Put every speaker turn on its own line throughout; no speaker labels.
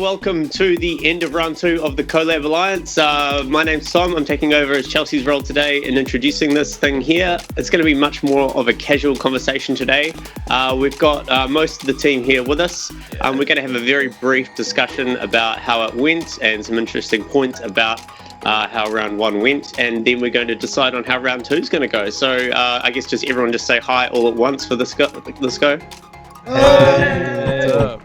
welcome to the end of round 2 of the Collab Alliance. My name's Tom. I'm taking over as Chelsea's role today in introducing this thing here. It's going to be much more of a casual conversation today. We've got most of the team here with us. We're going to have a very brief discussion about how it went and some interesting points about how round 1 went, and then we're going to decide on how round 2 is going to go. So I guess just everyone just say hi all at once for this go.
Hey.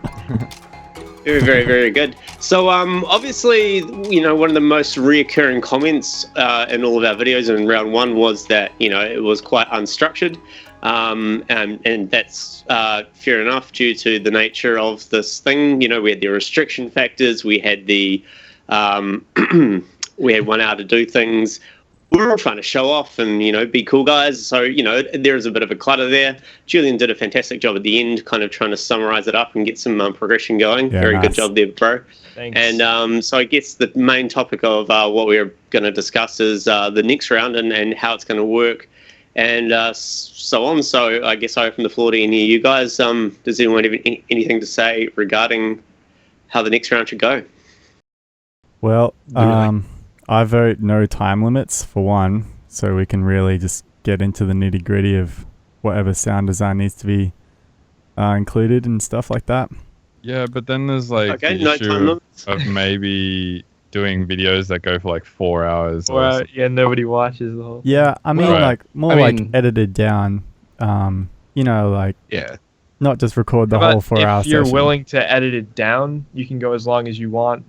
Very, very, very good. So obviously, you know, one of the most reoccurring comments in all of our videos in round 1 was that, you know, it was quite unstructured. And that's fair enough due to the nature of this thing. You know, we had the restriction factors, we had the we had 1 hour to do things. We were all trying to show off and, you know, be cool guys. So, you know, there is a bit of a clutter there. Julian did a fantastic job at the end, kind of trying to summarize it up and get some progression going.
Yeah,
Very
nice.
good job there, bro.
Thanks.
And so I guess the main topic of what we're going to discuss is the next round and how it's going to work and so on. So I guess I open the floor to any of you guys. Does anyone have anything to say regarding how the next round should go?
Well, I vote no time limits for 1, so we can really just get into the nitty gritty of whatever sound design needs to be included and stuff like that.
Yeah, but then there's like the
no time
issue
limits.
of maybe doing videos that go for like 4 hours.
Well, yeah, nobody watches the whole.
Yeah, I mean,
Right.
like more like edited down. You know, like not just record the
But
whole 4 hour
if you're
session.
willing to edit it down, you can go as long as you want,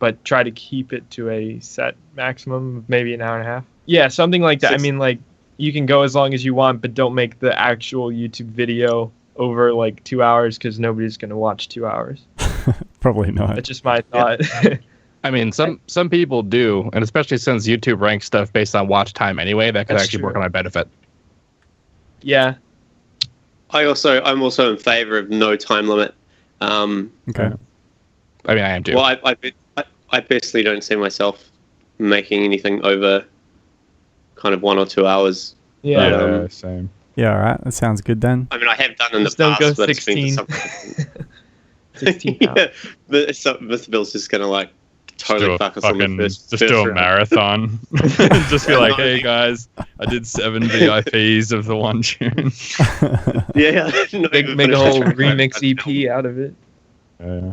but try to keep it to a set maximum of maybe an hour and a half. Yeah, something like that. I mean, like, you can go as long as you want, but don't make the actual YouTube video over like 2 hours because nobody's going to watch 2 hours.
Probably not.
That's just my thought.
I mean, some people do, and especially since YouTube ranks stuff based on watch time anyway, that could
That's
actually
true.
work on my benefit.
Yeah.
I'm also in favor of no time limit.
Okay.
I mean, I am too.
Well, I personally don't see myself making anything over kind of 1 or 2 hours.
Yeah.
Yeah.
Same.
Yeah, all right. That sounds good then.
I mean, I have done in
Just
the
don't
past,
go
but it's been
16.
something.
16
Yeah, but Mr. Bill's just gonna like totally fuck us on the first
do a
round.
marathon. Just be like, hey guys, I did 7 VIPs of the one tune.
Yeah, not
Make,
even
make a
finish
whole
the track.
remix EP out of it.
Yeah.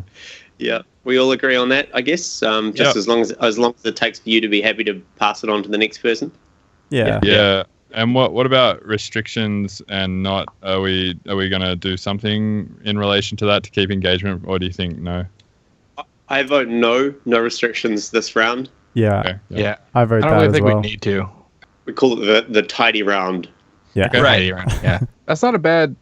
Yeah, we all agree on that, I guess. Just
Yep.
as long as it takes for you to be happy to pass it on to the next person.
Yeah.
Yeah. And what about restrictions and not? Are we gonna do something in relation to that to keep engagement, or do you think no?
I vote no restrictions this round.
Yeah.
Okay.
yeah.
I vote
I don't
that
really
as
think
well.
we need to.
We call it the tidy round.
Yeah.
Okay.
Right. Yeah. That's not a bad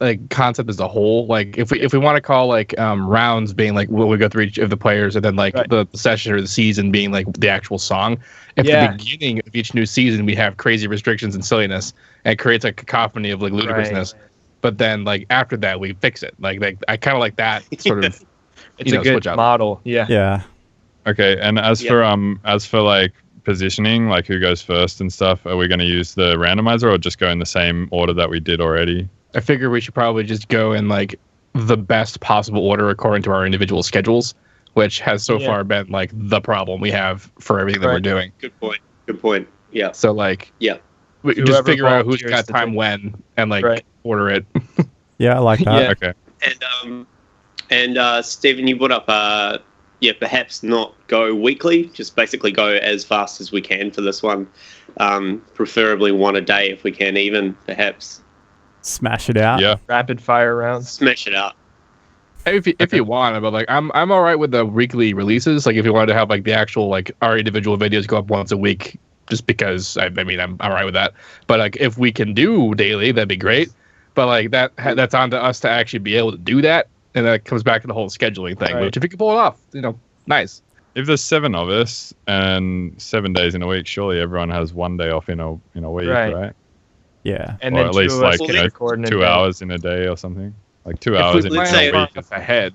like concept as a whole. Like if we want to call like rounds being like what we go through each of the players, and then like
Right.
the session or the season being like the actual song. If
Yeah.
the beginning of each new season we have crazy restrictions and silliness, and it creates like a cacophony of like ludicrousness.
Right.
But then like after that we fix it. Like I kind of like that sort of.
It's
You
a
know,
good
switch up.
model. Yeah.
Yeah.
Okay. And as for like positioning, like who goes first and stuff, are we going to use the randomizer or just go in the same order that we did already?
I figure we should probably just go in like the best possible order according to our individual schedules, which has so far been like the problem we have for everything that we're
Right.
doing.
Good point. Yeah.
So like,
Yeah.
we just
Whoever
figure out who's
volunteers
got
to
time
take-
when and like
Right.
order it.
Yeah, I like that.
Yeah.
Okay.
And Stephen, you brought up perhaps not go weekly, just basically go as fast as we can for this one. Preferably 1 a day if we can, even perhaps
Smash it out.
Yeah.
Rapid fire rounds.
smash it out.
If you want, but like I'm all right with the weekly releases. Like if you wanted to have like the actual like our individual videos go up once a week, just because I'm all right with that. But like if we can do daily, that'd be great. But like that's on to us to actually be able to do that, and that comes back to the whole scheduling thing.
Right.
Which if you can pull it off, nice.
If there's 7 of us and 7 days in a week, surely everyone has 1 day off in a week,
Right.
right?
Yeah.
And
Or
then
at least
two of us
like
can record in a
2
day.
hours in a day or something. Like 2
If
hours
we
in
let's
a
say
plan far
week.
enough ahead,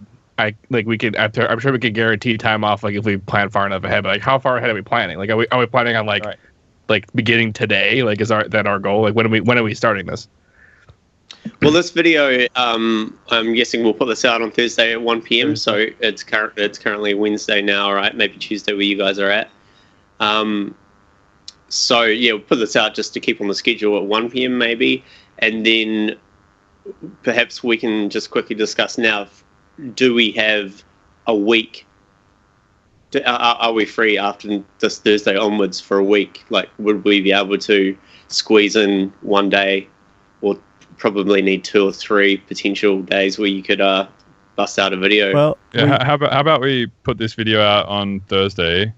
we could. I'm sure we could guarantee time off. Like if we plan far enough ahead, but like how far ahead are we planning? Like are we planning on like
Right.
like beginning today? Like is that our goal? Like when are we starting this?
Well, this video, I'm guessing we'll put this out on Thursday at 1 p.m. So it's currently Wednesday now, right? Maybe Tuesday where you guys are at. So yeah, we'll put this out just to keep on the schedule at 1 p.m. maybe, and then perhaps we can just quickly discuss now. Do we have a week? Are we free after this Thursday onwards for a week? Like, would we be able to squeeze in one day, or probably need 2 or 3 potential days where you could bust out a video?
Well,
Yeah, how about we put this video out on Thursday,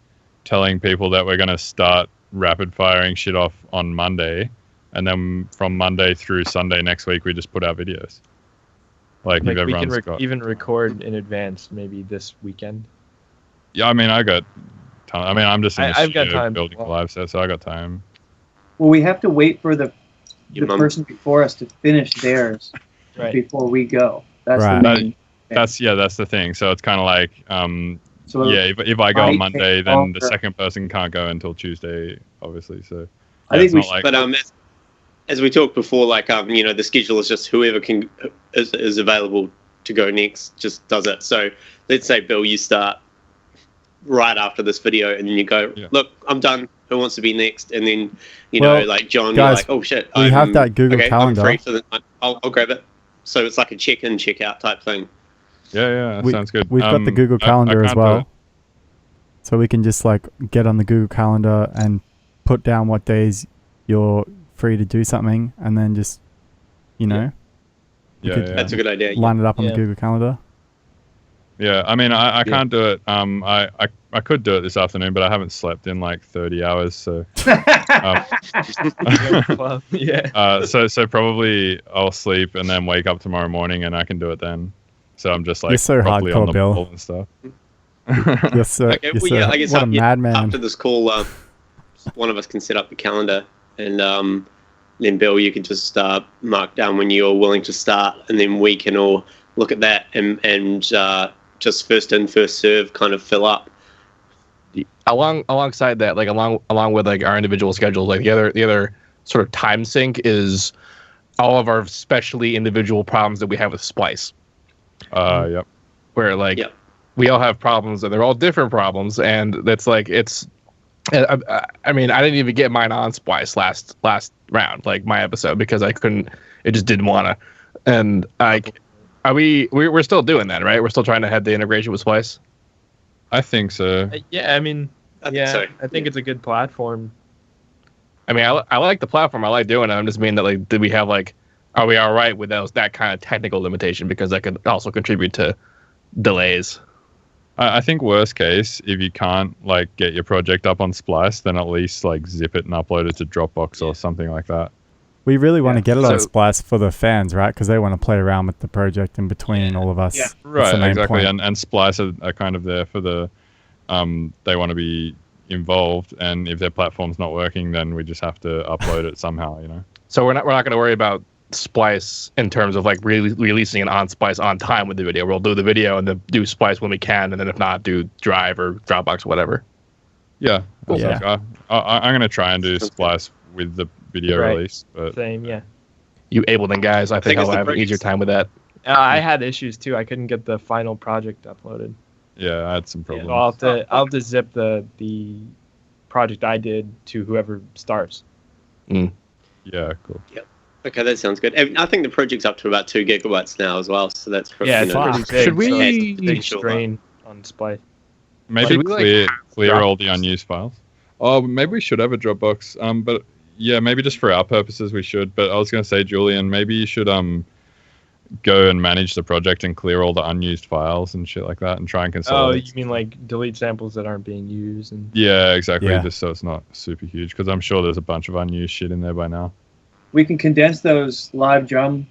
telling people that we're going to start rapid firing shit off on Monday, and then from Monday through Sunday next week we just put out videos. Like if
we
everyone's
can
got...
even record in advance, maybe this weekend.
Yeah, I mean, I got time. I mean, I'm just in the
I've got
studio
time.
building a live set, so I got time.
Well, we have to wait for the
Your mum?
person before us to finish theirs
Right.
before we go. That's
Right.
the main.
That's the thing. So it's kind of like,
So
yeah, if I go
might
on Monday,
take
then the
longer.
second person can't go until Tuesday, obviously. So
I
yeah,
think
it's
we
not like,
But as we talked before, like the schedule is just whoever is available to go next just does it. So let's say, Bill, you start right after this video, and then you go,
Yeah.
look, I'm done. Who wants to be next? And then
Well,
like John,
guys,
you're like, oh shit,
we have that Google
okay,
Calendar.
I'm free for I'll grab it. So it's like a check-in, check-out type thing.
yeah, that sounds good.
We've got the Google
I
Calendar as
can't do it.
well. So we can just like get on the Google Calendar and put down what days you're free to do something, and then just, you know,
Yeah,
could-
yeah.
That's a good idea.
line it up on the
Yeah.
Google Calendar.
Yeah, I mean, I can't do it. I could do it this afternoon, but I haven't slept in like 30 hours, so
Well, yeah.
so probably I'll sleep and then wake up tomorrow morning and I can do it then. So I'm just like
You're so
properly on
hardcore,
the
Bill.
ball and stuff.
You're so,
Okay,
you're
well,
so
yeah, I guess
what a madman.
after this call, one of us can set up the calendar, and then Bill, you can just mark down when you're willing to start, and then we can all look at that and just first in, first serve kind of fill up.
Alongside that, like along with like our individual schedules, like the other sort of time sync is all of our specially individual problems that we have with Splice,
Yep.
where like
Yep.
we all have problems and they're all different problems, and that's like it's. I mean, I didn't even get mine on Splice last round, like my episode, because I couldn't. It just didn't want to, and like, we're still doing that, right? We're still trying to have the integration with Splice.
I think so.
Yeah, I mean,
I think
yeah,
so.
I think it's a good platform.
I mean, I like the platform. I like doing it. I'm just meaning that, like, did we have, like, are we all right with that kind of technical limitation? Because that could also contribute to delays.
I think worst case, if you can't like get your project up on Splice, then at least like zip it and upload it to Dropbox or something like that.
We really want to get it on
So-
Splice for the fans, right? Because they want to play around with the project in between all of us.
Yeah.
That's
Right,
the main
exactly.
point.
And Splice are kind of there for the, they want to be involved, and if their platform's not working, then we just have to upload it somehow, you know.
So we're not going to worry about Splice in terms of like releasing it on Splice on time with the video. We'll do the video and then do Splice when we can, and then if not, do Drive or Dropbox, whatever.
Yeah,
Cool.
yeah. I'm gonna try and do Splice with the video
Right.
release, but
Same, yeah.
You Ableton guys, I think
it's
I'll
the
have an easier
projects.
time with that.
I had issues too. I couldn't get the final project uploaded.
yeah, I had some
So
problems.
I'll have to zip the project I did to whoever starts.
Yeah, cool.
Okay, that sounds good. And I think the project's up to about 2 gigabytes now as well, so that's
Yeah, it's
fuck.
pretty big.
Should we-
so it's a big
Potential,
strain on Splice.
Maybe
Should we, like,
clear
drop-
all the unused files. Oh, maybe we should have a Dropbox. But yeah, maybe just for our purposes we should. But I was gonna say, Julian, maybe you should go and manage the project and clear all the unused files and shit like that, and try and
Oh,
consolidate.
you mean like delete samples that aren't being used and
Yeah, exactly.
Yeah.
Just so it's not super huge, because I'm sure there's a bunch of unused shit in there by now.
We can condense those live drum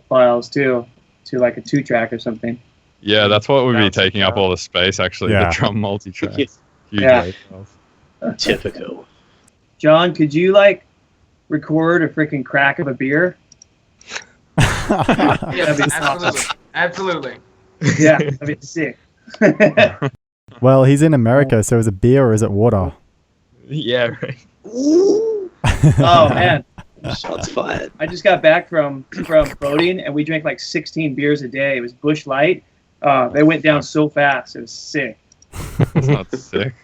files too to like a 2-track or something.
Yeah, that's what would be
Bounce
taking up all the space. Actually,
Yeah.
the drum multi-track.
Yes.
Huge
Yeah.
wave files.
Typical.
John, could you like record a freaking crack of a beer?
Yes,
That'd be
absolutely. Absolutely.
Yeah, that'd be sick.
Well, he's in America, so is it beer or is it water?
yeah, right.
Oh man,
Shots fired.
I just got back from boating, and we drank like 16 beers a day. It was Busch Light. They went down so fast. It was sick.
It's not sick.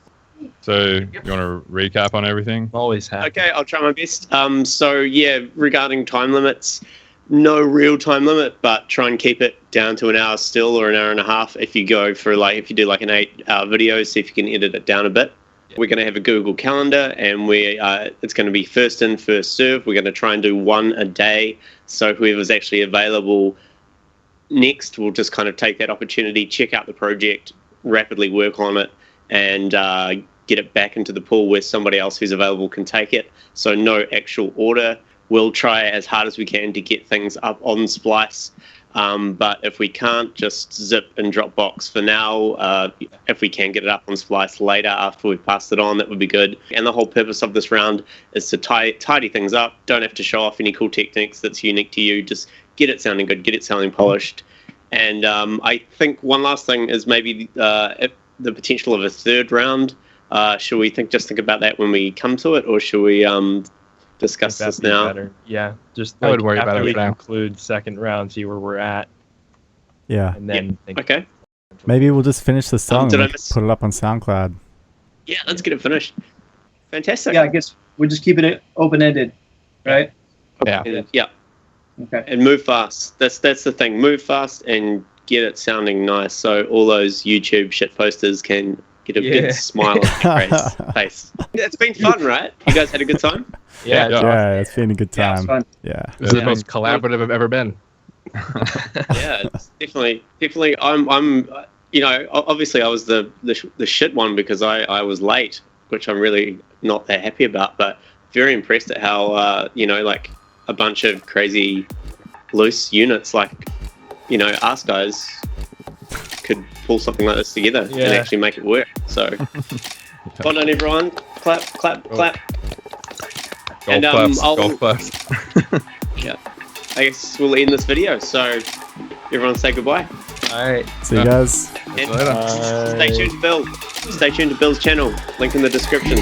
So you want to recap on everything?
Always happy.
Okay, I'll try my best. So yeah, regarding time limits, no real time limit, but try and keep it down to an hour still, or an hour and a half. If you go for if you do like an 8-hour video, see if you can edit it down a bit. We're going to have a Google Calendar, and it's going to be first in, first serve. We're going to try and do one a day. So whoever's actually available next will just kind of take that opportunity, check out the project, rapidly work on it, and get it back into the pool where somebody else who's available can take it. So no actual order. We'll try as hard as we can to get things up on Splice. But if we can't, just zip and Dropbox for now. If we can get it up on Splice later after we've passed it on, that would be good. And the whole purpose of this round is to tidy things up. Don't have to show off any cool techniques that's unique to you. Just get it sounding good, get it sounding polished. And I think one last thing is maybe the potential of a third round. Should we think about that when we come to it, or should we discuss this now?
Better. Yeah, just
I would worry
after
about it
we
for now.
conclude second round, see where we're at,
Yeah.
and then think.
Okay.
Maybe we'll just finish the song
did I
and
miss-
put it up on SoundCloud.
Yeah, let's get it finished. Fantastic.
Yeah, I guess we're just keeping it open-ended, right?
Yeah.
Yeah.
Okay.
And move fast. That's the thing. Move fast and get it sounding nice, so all those YouTube shit posters can get a big smile on their face. It's been fun, right? You guys had a good time?
Yeah,
Yeah, it's been a good
Yeah, it's
time.
fun.
Yeah.
This is the most collaborative I've ever been.
Yeah, it's definitely. I'm. Obviously I was the shit one because I was late, which I'm really not that happy about. But very impressed at how like a bunch of crazy loose units like us guys could pull something like this together and actually make it work. So, well done, everyone! Clap, clap, clap.
Golf claps.
Yeah, I guess we'll end this video. So, everyone say goodbye.
All right.
See you guys.
And
Bye.
stay tuned to Bill. Stay tuned to Bill's channel. Link in the description.